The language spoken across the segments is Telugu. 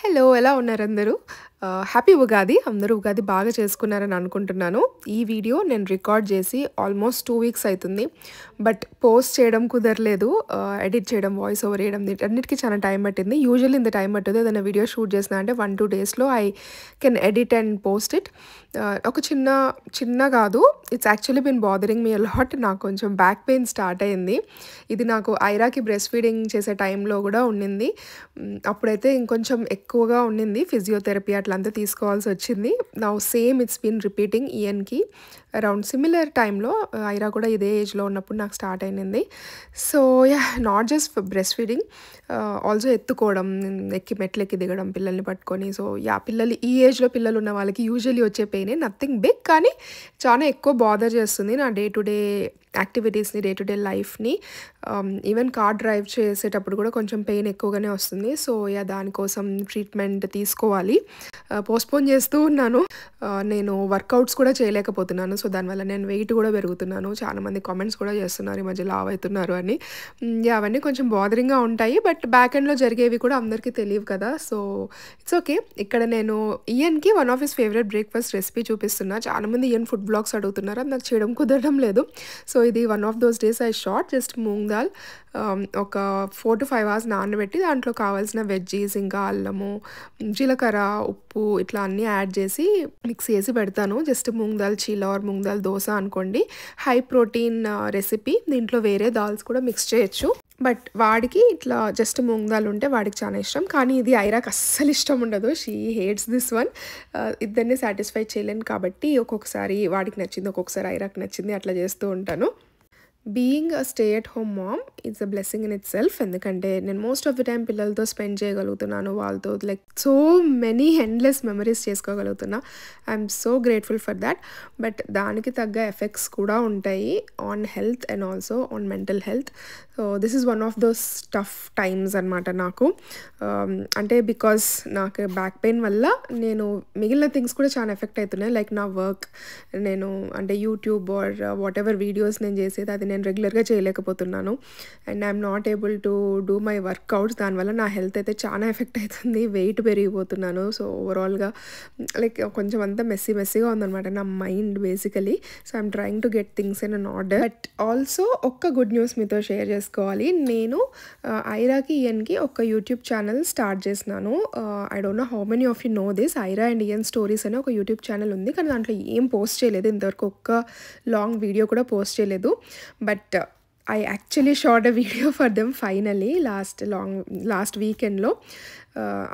హలో, ఎలా ఉన్నారు అందరూ? హ్యాపీ ఉగాది. అందరూ ఉగాది బాగా చేసుకున్నారని అనుకుంటున్నాను. ఈ వీడియో నేను రికార్డ్ చేసి ఆల్మోస్ట్ 2 వీక్స్ అవుతుంది. బట్ పోస్ట్ చేయడం కుదరలేదు. ఎడిట్ చేయడం, వాయిస్ ఓవర్ వేయడం వీటన్నిటికి చాలా టైం పట్టింది. యూజువల్లీ ఇంత టైం పట్టదు. ఏదైనా వీడియో షూట్ చేసినా అంటే 1-2 డేస్లో I can edit and post it. ఒక చిన్న కాదు, it's actually been bothering me a lot. నాకు కొంచెం బ్యాక్ పెయిన్ స్టార్ట్ అయింది. ఇది నాకు ఐరాకి బ్రెస్ట్ ఫీడింగ్ చేసే టైంలో కూడా ఉండింది. అప్పుడైతే ఇంకొంచెం ఎక్కువగా ఉండింది. ఫిజియోథెరపీ అట్లంతా తీసుకోవాల్సి వచ్చింది. Now same it's been repeating ఈయన్కి అరౌండ్ సిమిలర్ టైంలో. ఐరా కూడా ఇదే ఏజ్లో ఉన్నప్పుడు నాకు స్టార్ట్ అయింది. So not just breastfeeding, also ఎత్తుకోవడం, మెట్లెక్కి దిగడం పిల్లల్ని పట్టుకొని. సో పిల్లలు ఈ ఏజ్లో పిల్లలు ఉన్న వాళ్ళకి యూజువల్లీ వచ్చే పెయినే, నథింగ్ బిగ్, కానీ చాలా ఎక్కువ బాదర్ చేస్తుంది నా డే టు డే యాక్టివిటీస్ని, డే టు డే లైఫ్ని. ఈవెన్ కార్ డ్రైవ్ చేసేటప్పుడు కూడా కొంచెం పెయిన్ ఎక్కువగానే వస్తుంది. సో దానికోసం ట్రీట్మెంట్ తీసుకోవాలి. పోస్ట్పోన్ చేస్తూ ఉన్నాను. నేను వర్కౌట్స్ కూడా చేయలేకపోతున్నాను. సో దానివల్ల నేను వెయిట్ కూడా పెరుగుతున్నాను. చాలామంది కామెంట్స్ కూడా చేస్తున్నారు ఈ మధ్య లావ్ అవుతున్నారు అని. అవన్నీ కొంచెం బాదరింగ్గా ఉంటాయి. బట్ బ్యాక్ ఎండ్లో జరిగేవి కూడా అందరికీ తెలియవు కదా. So it's okay. ఇక్కడ నేను ఈయన్కి one of his favourite breakfast recipe చూపిస్తున్నా. చాలామంది ఈయన్ ఫుడ్ బ్లాగ్స్ అడుగుతున్నారు, అది నాకు చేయడం కుదరడం లేదు. సో ఇది one of those days I short. Just moong dal ఒక 4 to 5 hours నానబెట్టి దాంట్లో కావాల్సిన వెజ్జీస్, ఇంకా అల్లము, జీలకర్ర, ఉప్పు ఇట్లా అన్నీ యాడ్ చేసి మిక్స్ చేసి పెడతాను. జస్ట్ మూంగ్ దాల్ చీలా ఆర్ మూంగ్ దాల్ దోశ అనుకోండి. High protein recipe. దీంట్లో వేరే దాల్స్ కూడా మిక్స్ చేయొచ్చు. బట్ వాడికి ఇట్లా జస్ట్ మూంగ్ దాల్ ఉంటే వాడికి చాలా ఇష్టం. కానీ ఇది ఐరాకి అస్సలు ఇష్టం ఉండదు. She hates this one. ఇద్దరిని సాటిస్ఫై చేయలేను కాబట్టి ఒక్కొక్కసారి వాడికి నచ్చింది, ఒక్కొక్కసారి ఐరాకి నచ్చింది, అట్లా చేస్తూ ఉంటాను. Being a stay at home mom it's a blessing in itself. ఎందుకంటే నేను మోస్ట్ ఆఫ్ ది టైం పిల్లలతో స్పెండ్ చేయగలుగుతున్నాను. వాళ్ళతో like so many endless memories చేసుకోగలుగుతున్నా. I'm so grateful for that. But దానికి తగ్గ ఎఫెక్ట్స్ కూడా ఉంటాయి on health and also on mental health. So this is one of those tough times అనమాట నాకు. అంటే బికాస్ నాకు బ్యాక్ పెయిన్ వల్ల నేను మిగిలిన థింగ్స్ కూడా చాలా ఎఫెక్ట్ అవుతున్నాయి. లైక్ నా వర్క్, నేను అంటే YouTube or what ever videos నేను చేసేది అది నేను రెగ్యులర్గా చేయలేకపోతున్నాను. And I'm not able to do my workouts. దానివల్ల నా హెల్త్ అయితే చాలా ఎఫెక్ట్ అవుతుంది. వెయిట్ పెరిగిపోతున్నాను. సో ఓవరాల్గా లైక్ కొంచెం అంతా మెస్సీగా ఉందన్నమాట నా mind basically. So I'm trying to get things in an order. But also ఒక్క గుడ్ న్యూస్ మీతో షేర్ చేసుకోవాలి. నేను ఐరాకి ఈయన్కి ఒక యూట్యూబ్ ఛానల్ స్టార్ట్ చేసినాను. I don't know how many of you know this. Aira and Ian stories అని ఒక యూట్యూబ్ ఛానల్ ఉంది. కానీ దాంట్లో ఏం పోస్ట్ చేయలేదు ఇంతవరకు. ఒక్క లాంగ్ వీడియో కూడా పోస్ట్ చేయలేదు. But I actually shot a video for them finally last weekendలో.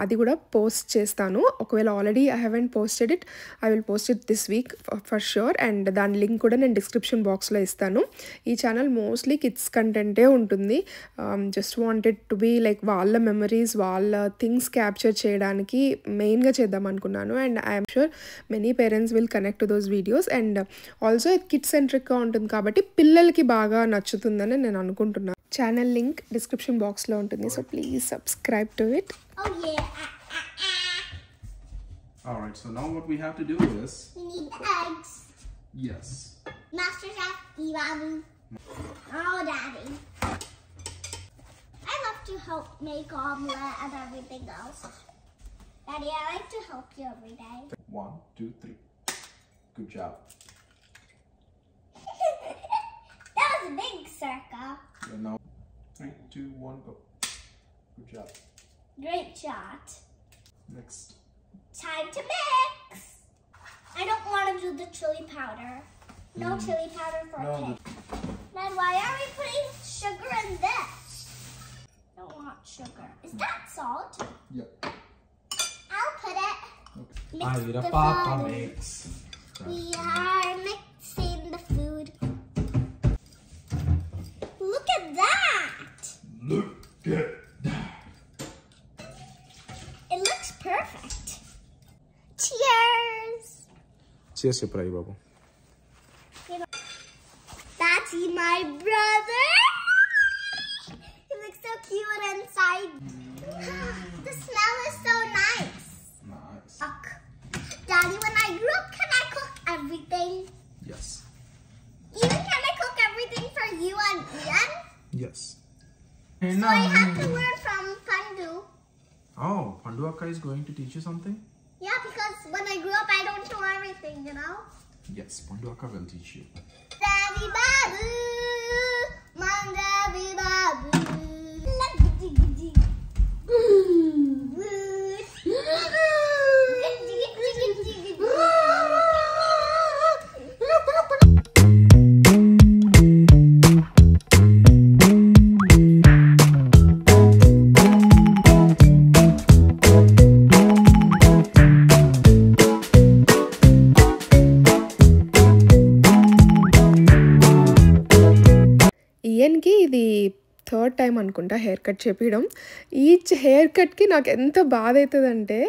అది కూడా పోస్ట్ చేస్తాను. ఒకవేళ already I haven't posted it, I will post it this week for sure. And దాని లింక్ కూడా నేను డిస్క్రిప్షన్ బాక్స్లో ఇస్తాను. ఈ ఛానల్ మోస్ట్లీ కిడ్స్ కంటెంటే ఉంటుంది. Just wanted to be like వాళ్ళ మెమరీస్, వాళ్ళ థింగ్స్ క్యాప్చర్ చేయడానికి మెయిన్గా చేద్దాం అనుకున్నాను. And I'm sure many parents will connect to those videos. And also kid సెంట్రిక్గా ఉంటుంది కాబట్టి పిల్లలకి బాగా నచ్చుతుందని నేను అనుకుంటున్నాను. ఛానల్ లింక్ డిస్క్రిప్షన్ బాక్స్లో ఉంటుంది. So please subscribe to it. Oh yeah. Alright, so now what we have to do is... We need the eggs. Yes. Master Chef, Daddy. Oh, Daddy. I love to help make omelette and everything else. Daddy, I like to help you every day. 1, 2, 3. Good job. That was a big circle. And now 3, 2, 1, go. Good job. Great shot. Next. Time to mix. I don't want to do the chili powder. No chili powder for No, cake. Then why are we putting sugar in this? Don't want sugar. Is that salt? Yeah. I'll put it. Okay. Mix I need a the papa food. mix. We are mixing the food. Look at that. Look at that. It looks perfect. Cheers. Cheers, Prai Babu. That's my brother. He looks so cute inside. The smell is so nice. Nice. Look. Daddy, when I grew up, can I cook everything? Yes. Even can I cook everything for you and Ian? Yes. So I have to learn from Pandu. Oh, Pandu Akka is going to teach you something? Yeah, because when I grew up, I don't know everything, you know? Yes, Pandu Akka will teach you. Daddy Babu, my Daddy Babu. ఇయన్కి ఇది థర్డ్ టైం అనుకుంటా హెయిర్ కట్ చేపించడం. ఈచ్ హెయిర్ కట్కి నాకు ఎంత బాధ అవుతుందంటే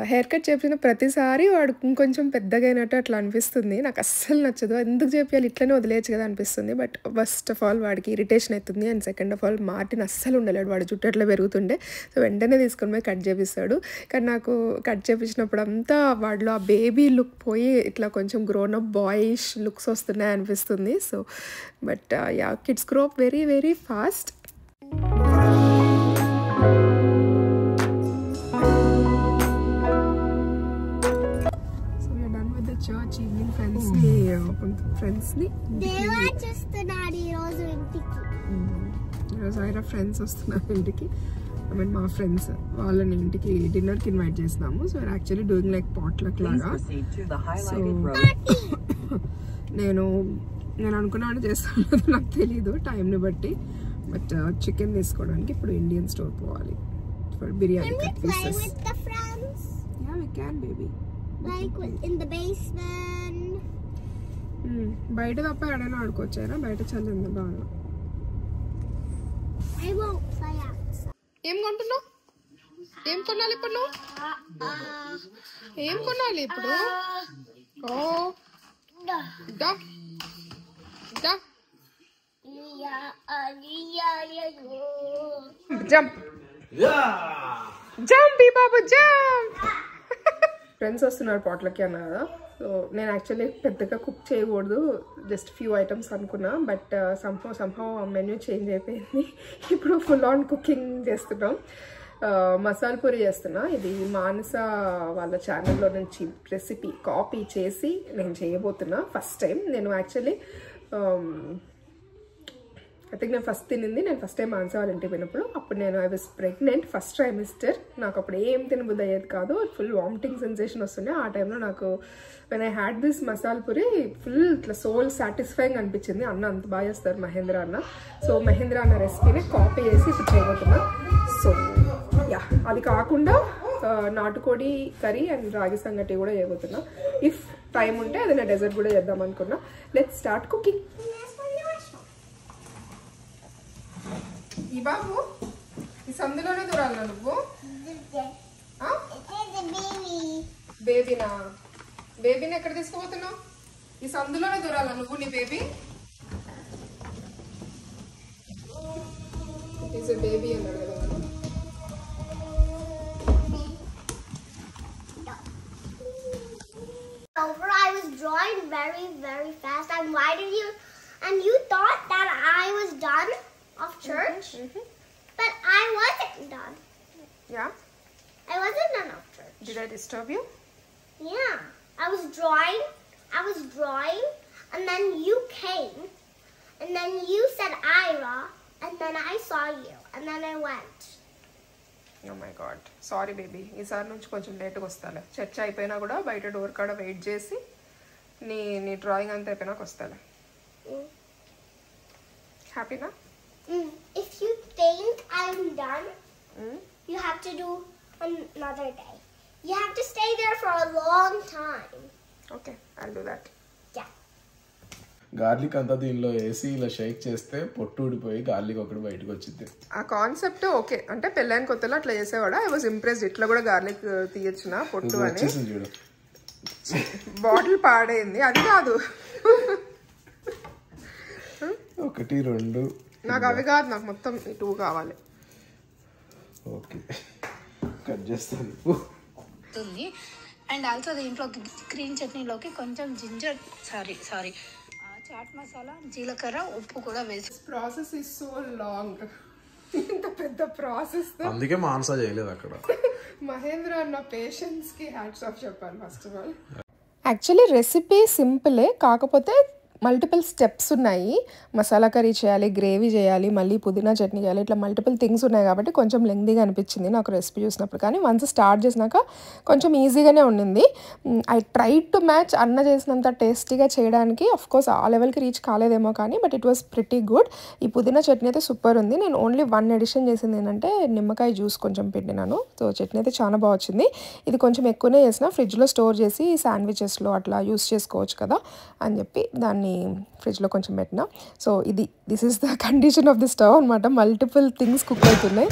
హెయిర్ కట్ చేపించిన ప్రతిసారి వాడు ఇంకొంచెం పెద్దగా అయినట్టు అట్లా అనిపిస్తుంది. నాకు అస్సలు నచ్చదు. ఎందుకు చేపించాలి, ఇట్లనే వదిలేయచ్చు కదా అనిపిస్తుంది. బట్ ఫస్ట్ ఆఫ్ ఆల్ వాడికి ఇరిటేషన్ అవుతుంది, and second of all Martin అస్సలు ఉండలేడు. వాడు జుట్టు అట్లా పెరుగుతుండే, సో వెంటనే తీసుకొని పోయి కట్ చేపిస్తాడు. కానీ నాకు కట్ చేపించినప్పుడు అంతా వాడిలో ఆ బేబీ లుక్ పోయి ఇట్లా కొంచెం గ్రోన్ అప్ బాయిష్ లుక్స్ వస్తున్నాయి అనిపిస్తుంది. So but yeah, kids grow up very very fast. Church evening ఫ్రెండ్స్ని దేవా చేస్తున్నాడు ఈరోజు ఇంటికి. ఈరోజు ఐరా ఫ్రెండ్స్ వస్తున్నారు ఇంటికి. ఐ మీన్ మా ఫ్రెండ్స్ వాళ్ళని ఇంటికి డిన్నర్కి ఇన్వైట్ చేసినాము. So actually doing like potluck లాగా. సో నేను అనుకున్నాను చేస్తాను, నాకు తెలీదు టైంని బట్టి. బట్ చికెన్ తీసుకోవడానికి ఇప్పుడు ఇండియన్ స్టోర్ పోవాలి for biryani cut pieces. Yeah we can baby. Like in the basement. బయట తప్ప ఎడైనా ఆడుకోవచ్చారా? బయట చల్లింది బాగా. I won't play outside. ఏం కొంటున్నావు? ఏం కొనాలి ఇప్పుడు నువ్వు? ఏం కొనాలి ఇప్పుడు? ఓ దా దా జంప్ జంప్ బాబు జంప్. ఫ్రెండ్స్ వస్తున్నారు పాట్లకి అన్నా కదా. సో నేను యాక్చువల్లీ పెద్దగా కుక్ చేయకూడదు, జస్ట్ ఫ్యూ ఐటమ్స్ అనుకున్నా. బట్ సంహౌ మెన్యూ చేంజ్ అయిపోయింది. ఇప్పుడు ఫుల్ ఆన్ కుకింగ్ చేస్తున్నాం. మసాలా పూరి చేస్తున్నా. ఇది మానస వాళ్ళ ఛానల్లో నుంచి రెసిపీ కాపీ చేసి నేను చేయబోతున్నా. ఫస్ట్ టైం నేను యాక్చువల్లీ ఐ థింక్ నేను ఫస్ట్ తినింది నేను ఫస్ట్ టైం మానస వాళ్ళ ఇంటికి పోయినప్పుడు. అప్పుడు నేను I was pregnant, first trimester. నాకు అప్పుడు ఏం తినబుద్ధి అయ్యేది కాదు, ఫుల్ వామిటింగ్ సెన్సేషన్ వస్తుండే. ఆ టైంలో నాకు when I had this masala puri full ఇట్లా సోల్ సాటిస్ఫైయింగ్ అనిపించింది. అన్న అంత బాగా చేస్తారు మహేంద్ర అన్న. సో మహేంద్ర అన్న రెసిపీని కాపీ చేసి ఇప్పుడు చేయబోతున్నా. సో యా, అది కాకుండా నాటుకోడి కర్రీ అండ్ రాగి సంగటి కూడా చేయబోతున్నా. ఇఫ్ టైం ఉంటే ఏదైనా డెజర్ట్ కూడా చేద్దాం అనుకున్నా. Let's start cooking. ఈ బాబు ఈ సందులోనే దూరాలన్నా నువ్వు? బేబీనా? బేబీని ఎక్కడ తీసుకుపోతున్నావు? ఈ సందులోనే దూరాలా నువ్వు నీ బేబీ? ఈజ్ ఎ బేబీ అన్నాడు కదా. I was drawing very, very fast. And why did you? And you thought that I was done of church, but I wasn't done. Yeah. I wasn't done of church. Did I disturb you? Yeah. I was drawing, and then you came, and then you said Ira, and then I saw you, and then I went. Oh my god. Sorry baby. ఈసారి నుంచి కొంచెం లేట్గా వస్తాలే. చర్చ అయిపోయినా కూడా బయట డోర్ కాడ వెయిట్ చేసి నీ డ్రాయింగ్ అంతా అయిపోయినాక వస్తాలే. హ్యాపీనా? If you think I'm done, you have to do another day. You have to stay there for a long time. Okay, I'll do that. Yeah. Garlic అంతా దీనిలో వేసి ఇలా షేక్ చేస్తే పొట్టు ఊడిపోయి గార్లిక్ ఒకటి బయటకు వచ్చింది. ఆ కాన్సెప్ట్ ఓకే. అంటే పెళ్ళైన కొత్తలో అట్లా చేసేవాడు. I was impressed. ఇట్లా కూడా గార్లిక్ తీయచ్చునా పొట్టు అని. చూడు, బాటిల్ పాడైంది. అది కాదు, 1 2 నాకు అవి కాదు, నాకు మొత్తం 2 కావాలి. ఓకే, కట్ చేస్తాను. అండ్ ఆల్సో దీంట్లోకి గ్రీన్ చట్నీలోకి కొంచెం జింజర్ సారీ చాట్ మసాలా, జీలకర్ర, ఉప్పు కూడా వేసి. Process is so long. ఇంత పెద్ద ప్రాసెస్. అందుకే మానస చేయలేదు అక్కడ. మహేంద్ర అన్న పేషెన్స్కి హ్యాట్స్ ఆఫ్ చెప్పాను first of all. Actually recipe సింపులే, కాకపోతే మల్టిపుల్ స్టెప్స్ ఉన్నాయి. మసాలా కర్రీ చేయాలి, గ్రేవీ చేయాలి, మళ్ళీ పుదీనా చట్నీ చేయాలి, ఇట్లా మల్టిపుల్ థింగ్స్ ఉన్నాయి కాబట్టి కొంచెం లెంగ్దీగా అనిపించింది నాకు రెసిపీ చూసినప్పుడు. కానీ వన్స్ స్టార్ట్ చేసినాక కొంచెం ఈజీగానే ఉండింది. ఐ ట్రై టు మ్యాచ్ అన్న చేసినంత టేస్టీగా చేయడానికి. ఆఫ్ కోర్స్ ఆ లెవెల్కి రీచ్ కాలేదేమో కానీ but it was pretty good. ఈ పుదీనా చట్నీ అయితే సూపర్ ఉంది. నేను ఓన్లీ 1 ఎడిషన్ చేసింది ఏంటంటే నిమ్మకాయ జ్యూస్ కొంచెం పిండినాను. సో చట్నీ అయితే చాలా బాగా వచ్చింది. ఇది కొంచెం ఎక్కువనే చేసిన, ఫ్రిడ్జ్లో స్టోర్ చేసి శాండ్విచెస్లో అట్లా యూస్ చేసుకోవచ్చు కదా అని చెప్పి దాన్ని ఫ్రిడ్జ్లో కొంచెం పెట్టిన. So this is the condition of the stove అనమాట. మల్టిపుల్ థింగ్స్ కుక్ అవుతున్నాయి.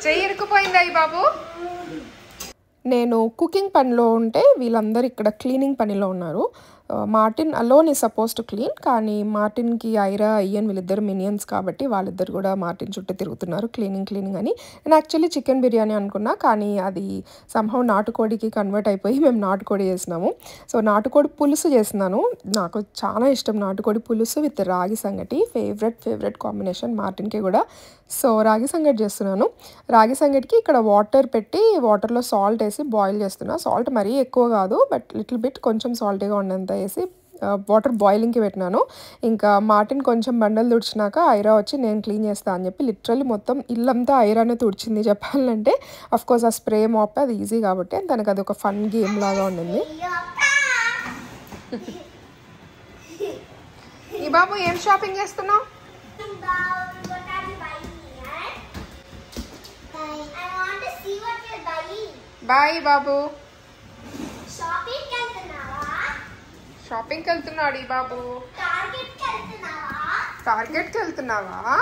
చెయ్యి ఇరుక్కుపోయిందా ఈ బాబు? నేను కుకింగ్ పనిలో ఉంటే వీళ్ళందరూ ఇక్కడ క్లీనింగ్ పనిలో ఉన్నారు. Martin alone is suppose to clean, కానీ మార్టిన్కి ఐరా ఇయన్ వీళ్ళిద్దరు మినియన్స్ కాబట్టి వాళ్ళిద్దరు కూడా మార్టిన్ చుట్టూ తిరుగుతున్నారు క్లీనింగ్ అని. నేను యాక్చువల్లీ చికెన్ బిర్యానీ అనుకున్నా, కానీ అది సంహౌ నాటుకోడికి కన్వర్ట్ అయిపోయి మేము నాటుకోడి చేసినాము. సో నాటుకోడి పులుసు చేసినాను. నాకు చాలా ఇష్టం నాటుకోడి పులుసు విత్ రాగి సంగటి. ఫేవరెట్ కాంబినేషన్ మార్టిన్కి కూడా. సో రాగి సంగటి చేస్తున్నాను. రాగి సంగటికి ఇక్కడ వాటర్ పెట్టి వాటర్లో సాల్ట్ వేసి బాయిల్ చేస్తున్నా. సాల్ట్ మరీ ఎక్కువ కాదు, బట్ లిటిల్ బిట్ కొంచెం సాల్టీగా ఉన్నంత వేసి వాటర్ బాయిలింగ్కి పెట్టినాను. ఇంకా మార్టిన్ కొంచెం బండలు తుడిచినాక ఐరా వచ్చి నేను క్లీన్ చేస్తాను అని చెప్పి లిటరల్లీ మొత్తం ఇల్లంతా ఐరానే తుడిచింది చెప్పాలంటే. అఫ్ కోర్స్ ఆ స్ప్రే మాప్ అది ఈజీ కాబట్టి తనకు అది ఒక ఫన్ గేమ్ లాగా ఉండింది. ఈ బాబు ఏం షాపింగ్ చేస్తున్నావు? బాయ్ బాబు. షాపింగ్కి వెళ్తున్నాడు ఈ బాబు. టార్గెట్కి వెళ్తున్నావా?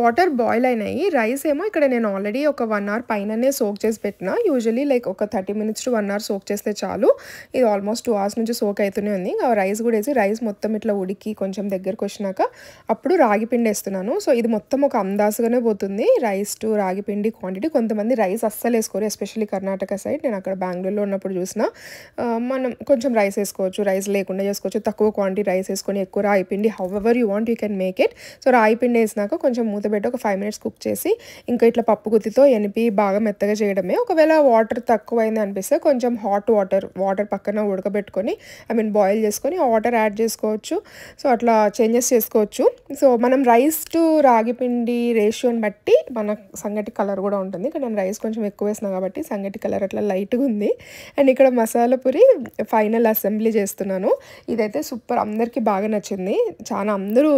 వాటర్ బాయిల్ అయినాయి. రైస్ ఏమో ఇక్కడ నేను ఆల్రెడీ ఒక 1 hour పైననే సోక్ చేసి పెట్టిన. యూజువలీ లైక్ ఒక 30 minutes to 1 hour సోక్ చేస్తే చాలు. ఇది ఆల్మోస్ట్ 2 hours నుంచి సోక్ అవుతూనే ఉంది. ఇంకా రైస్ కూడా వేసి రైస్ మొత్తం ఇట్లా ఉడికి కొంచెం దగ్గరకు వచ్చినాక అప్పుడు రాగి పిండి వేస్తున్నాను. సో ఇది మొత్తం ఒక అందాజుగానే పోతుంది రైస్ టు రాగి పిండి క్వాంటిటీ. కొంతమంది రైస్ అస్సలు వేసుకోరు, ఎస్పెషల్లీ కర్ణాటక సైడ్. నేను అక్కడ బెంగళూరులో ఉన్నప్పుడు చూసిన మనం కొంచెం రైస్ వేసుకోవచ్చు, రైస్ లేకుండా చేసుకోవచ్చు. తక్కువ క్వాంటిటీ రైస్ వేసుకొని ఎక్కువ రాగి పిండి however you want you can make it. So రాగి పిండి వేసినాక కొంచెం మూత పెట్టి ఒక 5 minutes కుక్ చేసి ఇంకా ఇట్లా పప్పు గుత్తితో ఎనిపి బాగా మెత్తగా చేయడమే. ఒకవేళ వాటర్ తక్కువైంది అనిపిస్తే కొంచెం హాట్ వాటర్ పక్కన ఉడకబెట్టుకొని బాయిల్ చేసుకొని ఆ వాటర్ యాడ్ చేసుకోవచ్చు. సో అట్లా చేంజెస్ చేసుకోవచ్చు. సో మనం రైస్ టు రాగి పిండి రేషియోని బట్టి మన సంగటి కలర్ కూడా ఉంటుంది. ఇక్కడ నేను రైస్ కొంచెం ఎక్కువ వేసినా కాబట్టి సంగటి కలర్ అట్లా లైట్గా ఉంది. అండ్ ఇక్కడ మసాలా పూరి ఫైనల్ అసెంబ్లీ చేస్తున్నాను. ఇదైతే సూపర్, అందరికీ బాగా నచ్చింది. చాలా అందరూ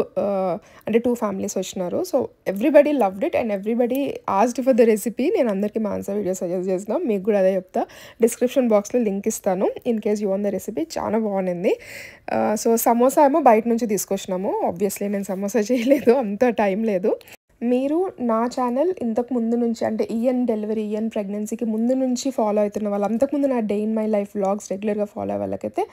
అంటే 2 families వచ్చినారు. So everybody loved it and everybody asked for the recipe. నేను అందరికీ మాన్సా వీడియో సజెస్ట్ చేసిన, మీకు కూడా అదే చెప్తా. డిస్క్రిప్షన్ బాక్స్లో లింక్ ఇస్తాను in case you want the recipe. చాలా బాగుంది. సో సమోసా ఏమో బయట నుంచి తీసుకొచ్చినాము. ఆబ్వియస్లీ నేను సమోసా చేయలేదు, అంత టైం లేదు. మీరు నా ఛానల్ ఇంతకు ముందు నుంచి అంటే ఈఎన్ డెలివరీ ఈఎన్ ప్రెగ్నెన్సీకి ముందు నుంచి ఫాలో అవుతున్న వాళ్ళు, అంతకుముందు నా day in my life vlogs రెగ్యులర్గా ఫాలో అయ్యే వాళ్ళకైతే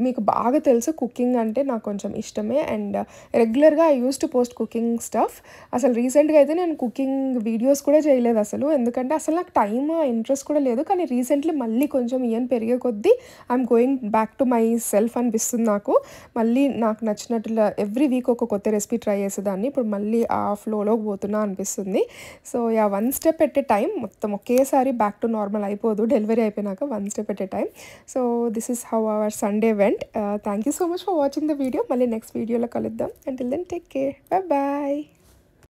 మీకు బాగా తెలుసు కుకింగ్ అంటే నాకు కొంచెం ఇష్టమే. అండ్ రెగ్యులర్గా I use to post cooking stuff. అసలు రీసెంట్గా అయితే నేను కుకింగ్ వీడియోస్ కూడా చేయలేదు అసలు, ఎందుకంటే అసలు నాకు టైమ్ ఇంట్రెస్ట్ కూడా లేదు. కానీ రీసెంట్లీ మళ్ళీ కొంచెం ఈయన పెరిగే కొద్దీ I'm going back to my self అనిపిస్తుంది నాకు. మళ్ళీ నాకు నచ్చినట్లు ఎవ్రీ వీక్ ఒక కొత్త రెసిపీ ట్రై చేసేదాన్ని, ఇప్పుడు మళ్ళీ ఆ ఫ్లోలోకి పోతున్నా అనిపిస్తుంది. So yeah, 1 step at a time. మొత్తం ఒకేసారి బ్యాక్ టు నార్మల్ అయిపోదు డెలివరీ అయిపోయినాక, 1 step at a time. So this is how our Sunday vent. Thank you so much for watching the video. Mali next video lo kaluddam. Until then, take care. Bye bye.